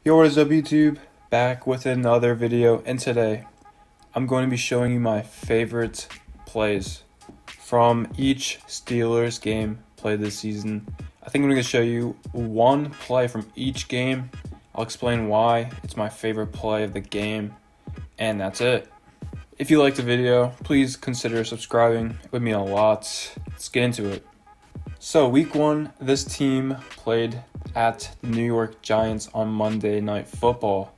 Yo, what is up YouTube? Back with another video, and today I'm going to be showing you my favorite plays from each Steelers game played this season. I think I'm going to show you one play from each game. I'll explain why it's my favorite play of the game, and that's it. If you liked the video, please consider subscribing. It would mean a lot. Let's get into it. So week 1, this team played at the New York Giants on Monday Night Football.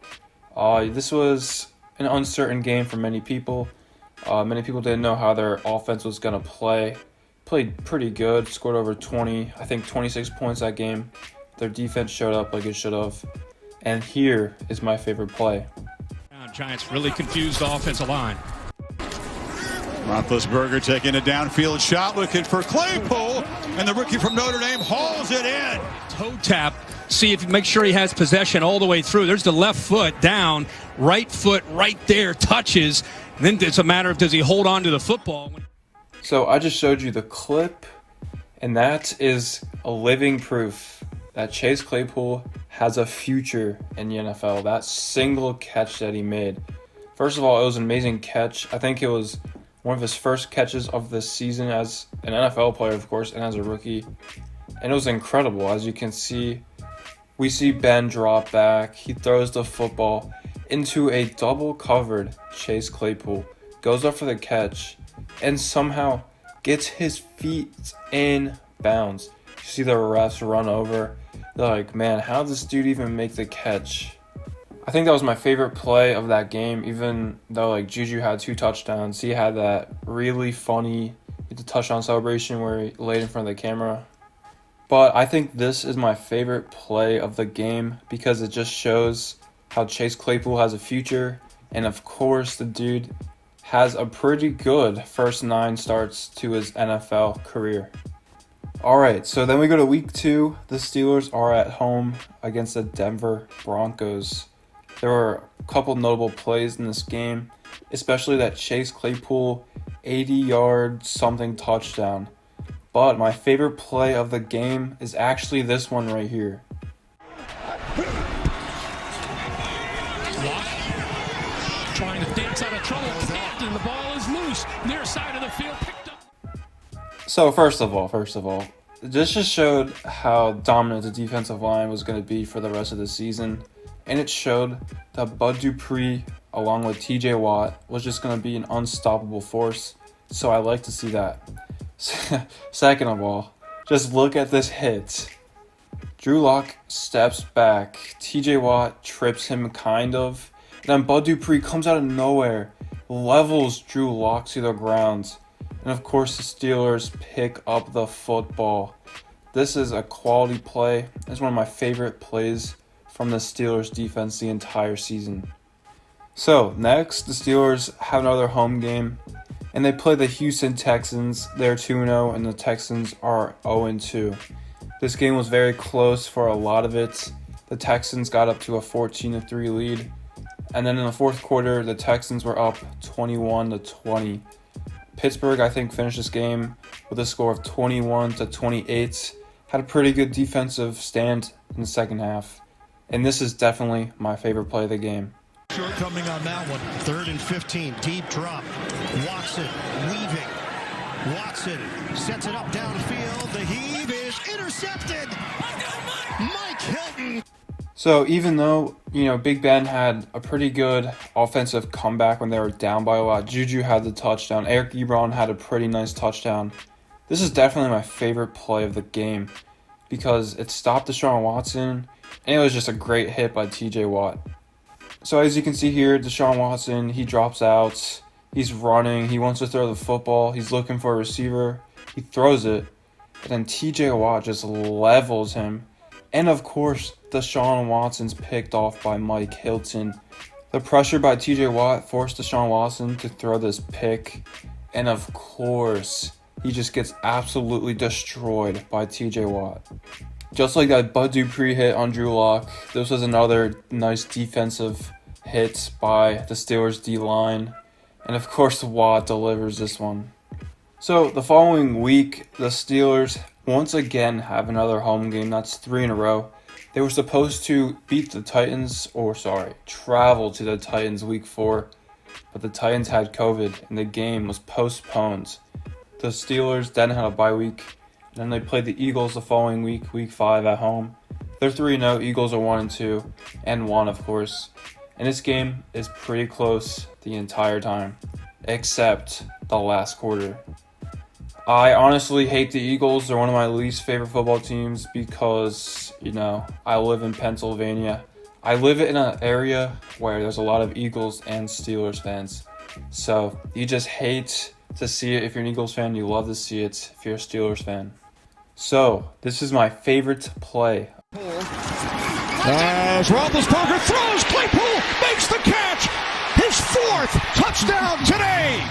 This was an uncertain game for many people. Many people didn't know how their offense was going to play. Played pretty good, scored over 26 points that game. Their defense showed up like it should have. And here is my favorite play. Giants really confused the offensive line. Roethlisberger taking a downfield shot, looking for Claypool, and the rookie from Notre Dame hauls it in. Toe tap, see if make sure he has possession all the way through. There's the left foot down, right foot right there, touches. And then it's a matter of does he hold on to the football. So I just showed you the clip, and that is a living proof that Chase Claypool has a future in the NFL. That single catch that he made. First of all, it was an amazing catch. I think it was one of his first catches of this season as an NFL player, of course, and as a rookie. And it was incredible. As you can see, we see Ben drop back. He throws the football into a double-covered Chase Claypool. Goes up for the catch and somehow gets his feet in bounds. You see the refs run over. They're like, man, how did this dude even make the catch? I think that was my favorite play of that game, even though like Juju had 2 touchdowns. He had that really funny touchdown celebration where he laid in front of the camera. But I think this is my favorite play of the game because it just shows how Chase Claypool has a future. And of course, the dude has a pretty good first 9 starts to his NFL career. Alright, so then we go to week 2. The Steelers are at home against the Denver Broncos. There were a couple notable plays in this game, especially that Chase Claypool 80-yard something touchdown. But my favorite play of the game is actually this one right here. Lock trying to dance out of trouble, tapped, and the ball is loose. Near side of the field, picked up. So first of all, this just showed how dominant the defensive line was going to be for the rest of the season. And it showed that Bud Dupree, along with TJ Watt, was just going to be an unstoppable force. So I like to see that. Second of all, just look at this hit. Drew Lock steps back. TJ Watt trips him kind of. Then Bud Dupree comes out of nowhere, levels Drew Lock to the ground. And of course the Steelers pick up the football. This is a quality play. It's one of my favorite plays from the Steelers defense the entire season. So next, the Steelers have another home game, and they play the Houston Texans. They're 2-0, and the Texans are 0-2. This game was very close for a lot of it. The Texans got up to a 14-3 lead, and then in the fourth quarter, the Texans were up 21-20. Pittsburgh, I think, finished this game with a score of 21-28. Had a pretty good defensive stand in the second half. And this is definitely my favorite play of the game. Shortcoming on that one. 3rd and 15. Deep drop. Watson weaving. Watson sets it up downfield. The heave is intercepted. Mike Hilton. So even though, Big Ben had a pretty good offensive comeback when they were down by a lot. Juju had the touchdown. Eric Ebron had a pretty nice touchdown. This is definitely my favorite play of the game because it stopped Deshaun Watson. And it was just a great hit by TJ Watt. So as you can see here, Deshaun Watson, he drops out. He's running. He wants to throw the football. He's looking for a receiver. He throws it. And then TJ Watt just levels him. And of course, Deshaun Watson's picked off by Mike Hilton. The pressure by TJ Watt forced Deshaun Watson to throw this pick. And of course, he just gets absolutely destroyed by TJ Watt. Just like that Bud Dupree hit on Drew Lock, this was another nice defensive hit by the Steelers D-line. And of course, Watt delivers this one. So the following week, the Steelers once again have another home game. That's 3 in a row. They were supposed to travel to the Titans week 4, but the Titans had COVID and the game was postponed. The Steelers then had a bye week, and then they played the Eagles the following week, week 5 at home. They're 3-0, Eagles are 1-2, and 1 of course. And this game is pretty close the entire time, except the last quarter. I honestly hate the Eagles. They're one of my least favorite football teams because, I live in Pennsylvania. I live in an area where there's a lot of Eagles and Steelers fans. So you just hate to see it if you're an Eagles fan. You love to see it if you're a Steelers fan. So this is my favorite play. As Roethlisberger throws, Claypool makes the catch. His 4th touchdown today.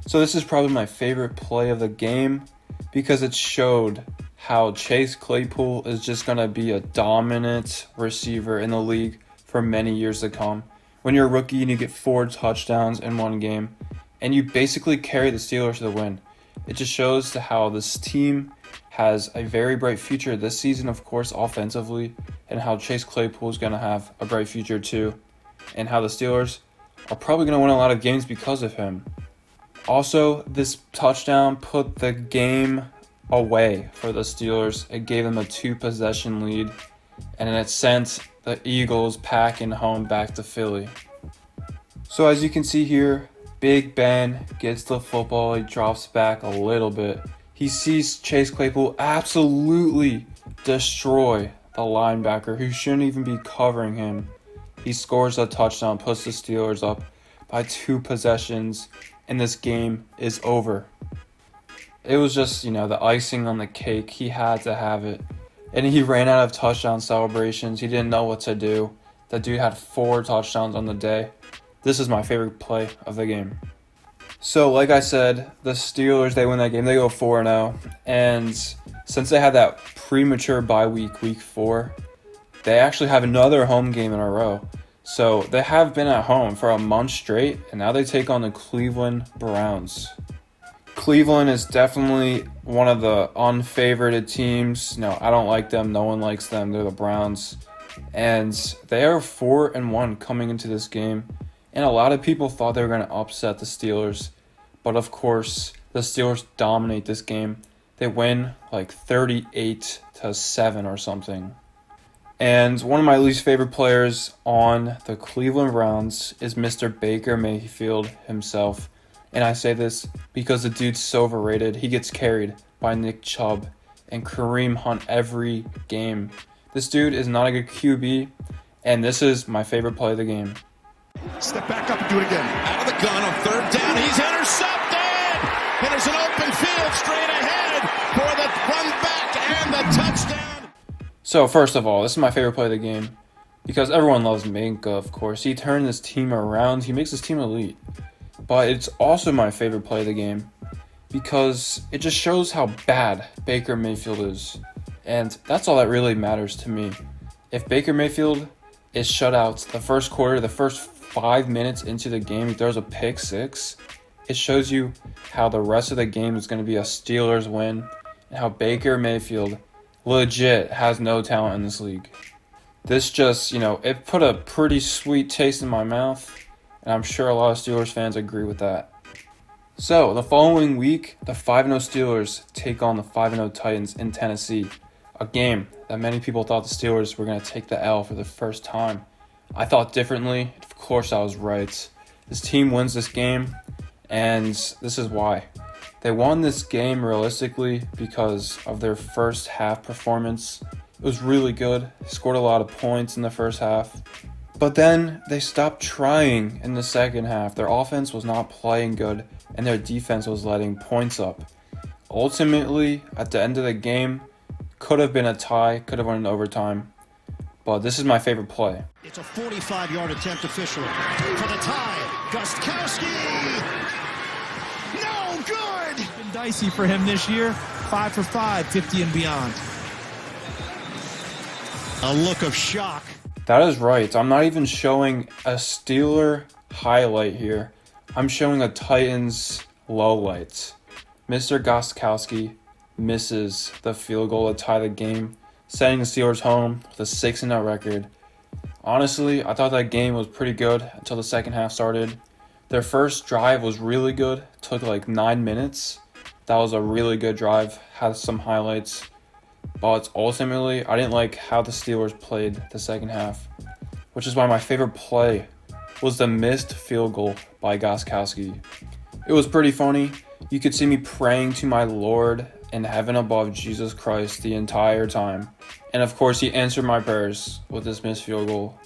So this is probably my favorite play of the game because it showed how Chase Claypool is just going to be a dominant receiver in the league for many years to come. When you're a rookie and you get 4 touchdowns in one game and you basically carry the Steelers to the win, it just shows to how this team has a very bright future this season, of course, offensively, and how Chase Claypool is going to have a bright future too, and how the Steelers are probably going to win a lot of games because of him. Also, this touchdown put the game away for the Steelers. It gave them a 2-possession lead, and it sent the Eagles packing home back to Philly. So as you can see here, Big Ben gets the football. He drops back a little bit. He sees Chase Claypool absolutely destroy the linebacker who shouldn't even be covering him. He scores a touchdown, puts the Steelers up by 2 possessions, and this game is over. It was just, the icing on the cake. He had to have it. And he ran out of touchdown celebrations. He didn't know what to do. The dude had 4 touchdowns on the day. This is my favorite play of the game. So, like I said, the Steelers, they win that game. They go 4-0. And since they had that premature bye week, week 4, they actually have another home game in a row. So they have been at home for a month straight, and now they take on the Cleveland Browns. Cleveland is definitely one of the unfavored teams. No, I don't like them. No one likes them. They're the Browns. And they are 4-1 coming into this game. And a lot of people thought they were going to upset the Steelers. But of course, the Steelers dominate this game. They win like 38-7 or something. And one of my least favorite players on the Cleveland Browns is Mr. Baker Mayfield himself. And I say this because the dude's so overrated. He gets carried by Nick Chubb and Kareem Hunt every game. This dude is not a good QB, and this is my favorite play of the game. Step back up and do it again. Out of the gun on 3rd down. He's intercepted. And there's an open field straight ahead for the run back and the touchdown. So first of all, this is my favorite play of the game because everyone loves Minka, of course. He turned this team around. He makes this team elite. But it's also my favorite play of the game because it just shows how bad Baker Mayfield is. And that's all that really matters to me. If Baker Mayfield is shut out the first quarter, the first 5 minutes into the game, he throws a pick 6, it shows you how the rest of the game is going to be a Steelers win and how Baker Mayfield legit has no talent in this league. This just, it put a pretty sweet taste in my mouth, and I'm sure a lot of Steelers fans agree with that. So, the following week, the 5-0 Steelers take on the 5-0 Titans in Tennessee, a game that many people thought the Steelers were going to take the L for the first time. I thought differently. Of course, I was right. This team wins this game, and this is why. They won this game realistically because of their first half performance. It was really good. They scored a lot of points in the first half. But then they stopped trying in the second half. Their offense was not playing good, and their defense was letting points up. Ultimately, at the end of the game, could have been a tie, could have won in overtime. But this is my favorite play. It's a 45-yard attempt officially for the tie. Gostkowski. No good. Been dicey for him this year. 5 for 5, 50 and beyond. A look of shock. That is right. I'm not even showing a Steeler highlight here. I'm showing a Titans lowlight. Mr. Gostkowski misses the field goal to tie the game. sending the Steelers home with a 6-0 record. Honestly, I thought that game was pretty good until the second half started. Their first drive was really good. It took like 9 minutes. That was a really good drive. Had some highlights. But ultimately, I didn't like how the Steelers played the second half, which is why my favorite play was the missed field goal by Gostkowski. It was pretty funny. You could see me praying to my Lord in heaven above, Jesus Christ, the entire time. And of course, he answered my prayers with this missed field goal.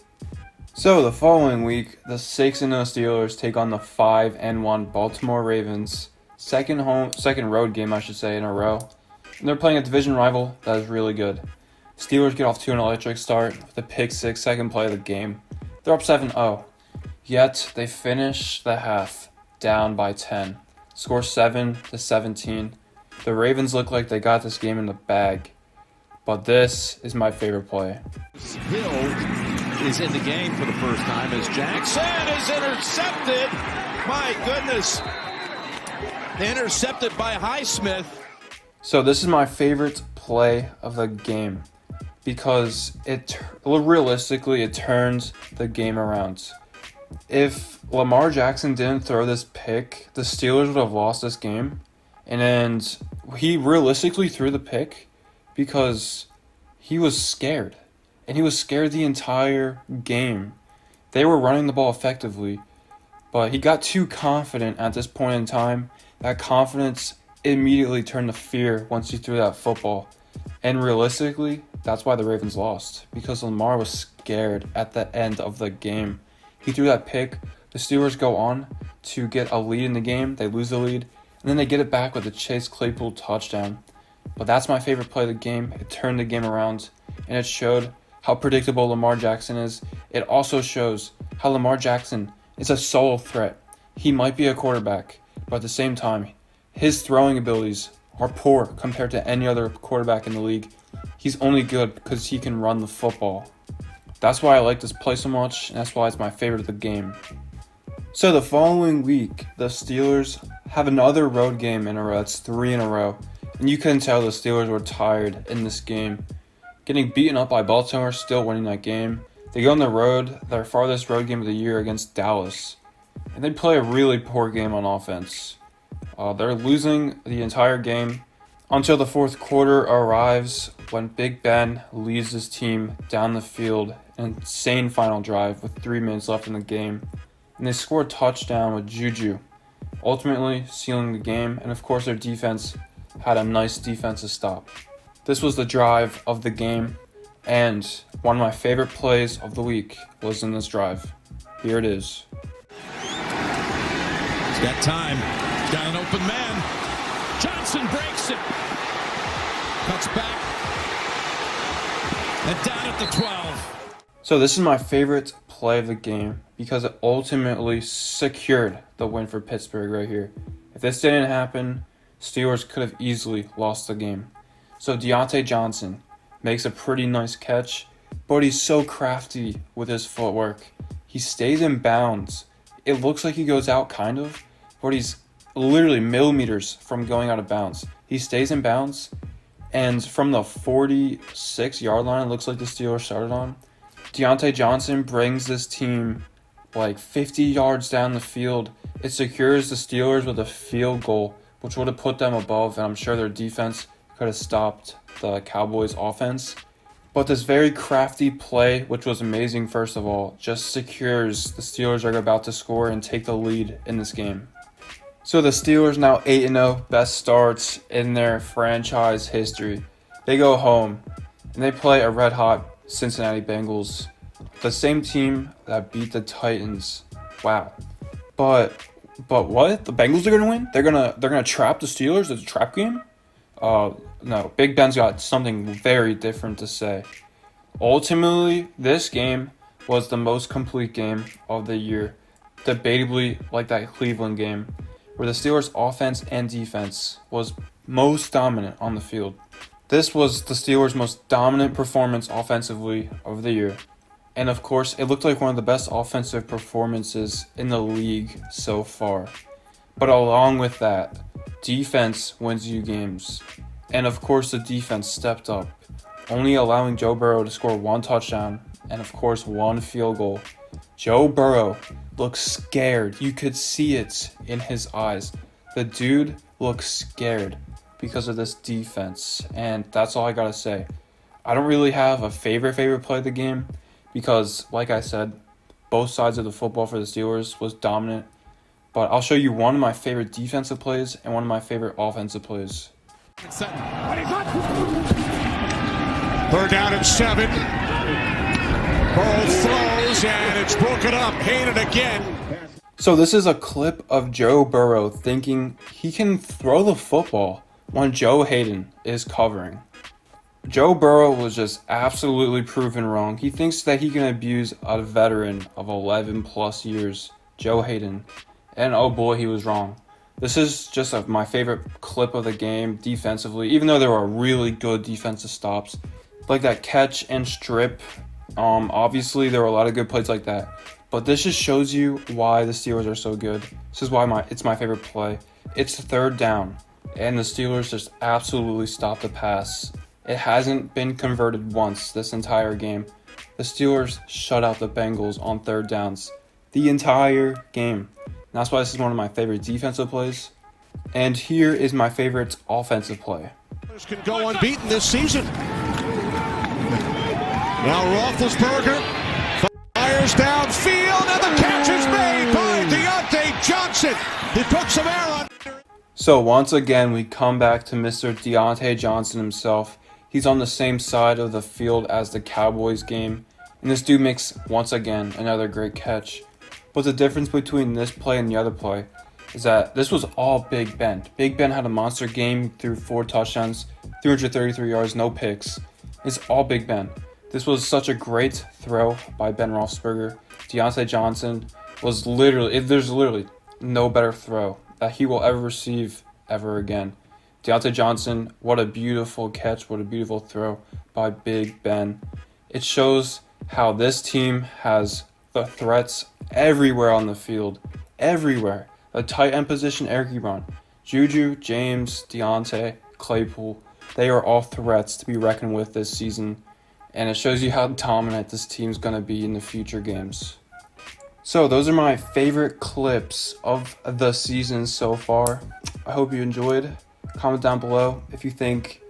So the following week, the 6-0 Steelers take on the 5-1 Baltimore Ravens. Second road game, I should say, in a row. And they're playing a division rival that is really good. Steelers get off to an electric start with a pick-6 second play of the game. They're up 7-0. Yet they finish the half down by 10. Score 7-17. The Ravens look like they got this game in the bag. But this is my favorite play. Hill is in the game for the first time as Jackson is intercepted. My goodness. Intercepted by Highsmith. So this is my favorite play of the game because realistically it turns the game around. If Lamar Jackson didn't throw this pick, the Steelers would have lost this game. And he realistically threw the pick because he was scared. And he was scared the entire game. They were running the ball effectively, but he got too confident at this point in time. That confidence immediately turned to fear once he threw that football. And realistically, that's why the Ravens lost, because Lamar was scared at the end of the game. He threw that pick. The Steelers go on to get a lead in the game. They lose the lead, and then they get it back with a Chase Claypool touchdown. But that's my favorite play of the game. It turned the game around, and it showed how predictable Lamar Jackson is. It also shows how Lamar Jackson is a solo threat. He might be a quarterback, but at the same time, his throwing abilities are poor compared to any other quarterback in the league. He's only good because he can run the football. That's why I like this play so much, and that's why it's my favorite of the game. So the following week, the Steelers have another road game in a row. It's 3 in a row. And you can tell the Steelers were tired in this game. Getting beaten up by Baltimore, still winning that game. They go on the road, their farthest road game of the year against Dallas. And they play a really poor game on offense. They're losing the entire game until the fourth quarter arrives when Big Ben leads his team down the field. An insane final drive with 3 minutes left in the game. And they score a touchdown with Juju, ultimately sealing the game. And of course their defense had a nice defensive stop. This was the drive of the game, and one of my favorite plays of the week was in this drive. Here it is. He's got time. He's got an open man. Johnson breaks it. Cuts back. And down at the 12. So this is my favorite play of the game because it ultimately secured the win for Pittsburgh right here. If this didn't happen, Steelers could have easily lost the game. So Deontay Johnson makes a pretty nice catch, but he's so crafty with his footwork. He stays in bounds. It looks like he goes out kind of, but he's literally millimeters from going out of bounds. He stays in bounds, and from the 46-yard line, it looks like the Steelers started on, Deontay Johnson brings this team like 50 yards down the field. It secures the Steelers with a field goal, which would have put them above, and I'm sure their defense could have stopped the Cowboys' offense. But this very crafty play, which was amazing first of all, just secures the Steelers are about to score and take the lead in this game. So the Steelers now 8-0, best starts in their franchise history. They go home, and they play a red-hot Cincinnati Bengals, the same team that beat the Titans. Wow. But what? The Bengals are gonna win? They're gonna trap the Steelers? It's a trap game? No. Big Ben's got something very different to say. Ultimately, this game was the most complete game of the year. Debatably like that Cleveland game, where the Steelers' offense and defense was most dominant on the field. This was the Steelers' most dominant performance offensively of the year. And of course, it looked like one of the best offensive performances in the league so far. But along with that, defense wins you games. And of course, the defense stepped up. only allowing Joe Burrow to score 1 touchdown and, of course, 1 field goal. Joe Burrow looks scared. You could see it in his eyes. The dude looks scared because of this defense, and that's all I gotta say. I don't really have a favorite play of the game because, like I said, both sides of the football for the Steelers was dominant. But I'll show you one of my favorite defensive plays and one of my favorite offensive plays. 3rd down and 7. Burrow throws, and it's broken up. Hayden again. So this is a clip of Joe Burrow thinking he can throw the football when Joe Hayden is covering. Joe Burrow was just absolutely proven wrong. He thinks that he can abuse a veteran of 11 plus years, Joe Hayden. And oh boy, he was wrong. This is just my favorite clip of the game defensively, even though there were really good defensive stops. Like that catch and strip. Obviously, there were a lot of good plays like that. But this just shows you why the Steelers are so good. This is why it's my favorite play. It's 3rd down, and the Steelers just absolutely stopped the pass. It hasn't been converted once this entire game. The Steelers shut out the Bengals on 3rd downs the entire game. And that's why this is one of my favorite defensive plays. And here is my favorite offensive play. Can go unbeaten this season. Now Roethlisberger fires downfield, and the catch is made by Deontay Johnson. He took some air on. So once again, we come back to Mr. Deontay Johnson himself. He's on the same side of the field as the Cowboys game. And this dude makes, once again, another great catch. But the difference between this play and the other play is that this was all Big Ben. Big Ben had a monster game, threw 4 touchdowns, 333 yards, no picks. It's all Big Ben. This was such a great throw by Ben Roethlisberger. Deontay Johnson was there's literally no better throw that he will ever receive ever again. Deontay Johnson, what a beautiful catch, what a beautiful throw by Big Ben. It shows how this team has the threats everywhere on the field. Everywhere. The tight end position, Eric Ebron, Juju, James, Deontay, Claypool. They are all threats to be reckoned with this season. And it shows you how dominant this team's going to be in the future games. So those are my favorite clips of the season so far. I hope you enjoyed. Comment down below if you think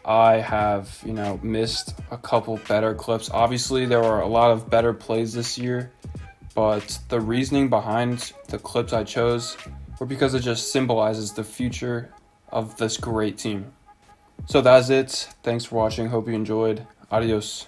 I have, missed a couple better clips. Obviously, there were a lot of better plays this year, but the reasoning behind the clips I chose were because it just symbolizes the future of this great team. So that's it. Thanks for watching. Hope you enjoyed. Adios.